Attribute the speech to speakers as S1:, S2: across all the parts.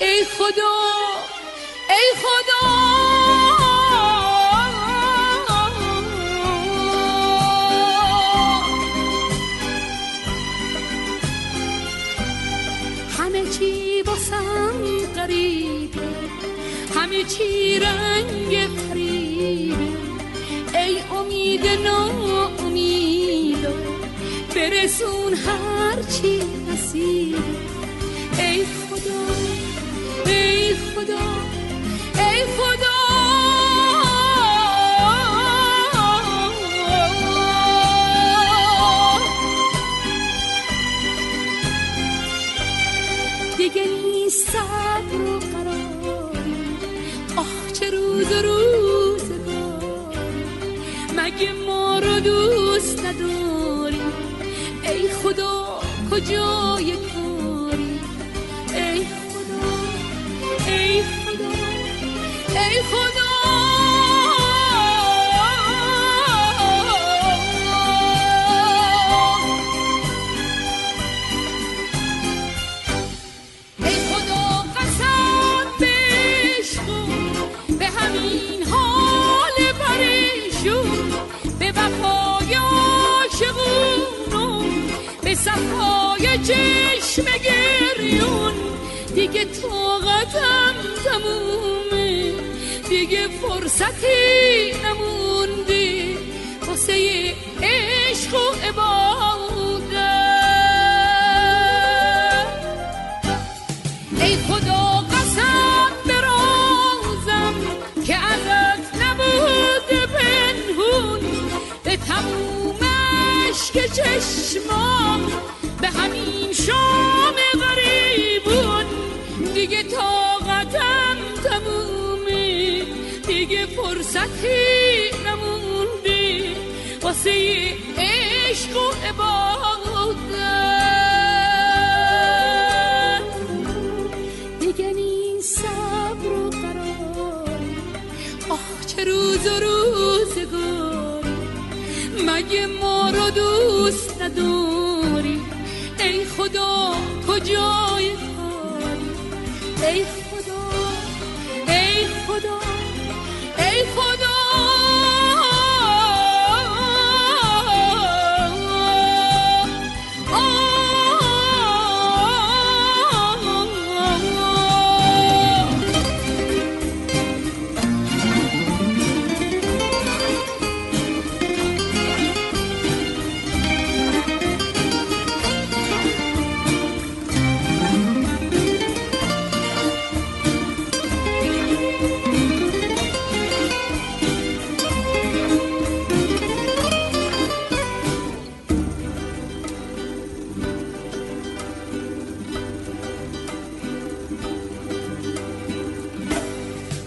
S1: ای خدا ای خدا همه چی باسم غریبه، همه چی رنگ فریبه. ای امید ناامیدا برسون هر چی نصیبه. ای خدا ای خدا ای خدا دیگه نیست صبر و قراری، آه چه روز و روزگاری. مگه ما رو دوست نداری؟ ای خدا کجای کاری؟ ای خدا ای خدا ای خدا ای خدا قسم بشکن به همین حال پریشون، به وفای عاشقون، به صفای چشم گریون. دیگه طاقتم تمومه، دیگه فرصتی نمونده واسه عشق و عبادت. ای خدا قسم برازم که ازت نبوده پنهون، به تموم عشق چشمام، به همین شام غریبون. دیگه طاقتم تمومه، دیگه فرصتی نمونده واسه عشق و عبادت. دیگه نیست صبر و قراری، آه چه روز و روزگاری. مگه ما رو دوست نداری؟ ای خدا کجای کاری؟ ای خدا ای خدا ای خدا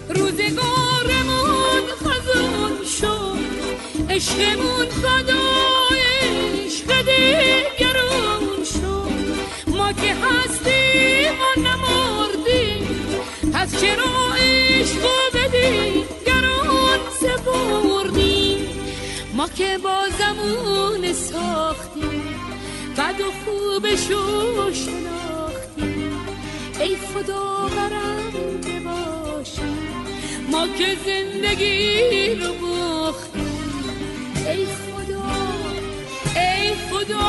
S1: روزگارمون خزون شد، عشقمون فدای عشق دیگرون شد. ما که هستیم و نمردیم، پس چرا عشقو به دیگرون سپردیم؟ ما که با زمون ساختیم، بد و خوبشو شناختیم. ای خدا برنده باشیم، ما که زندگی رو باختیم. ای خدا ای خدا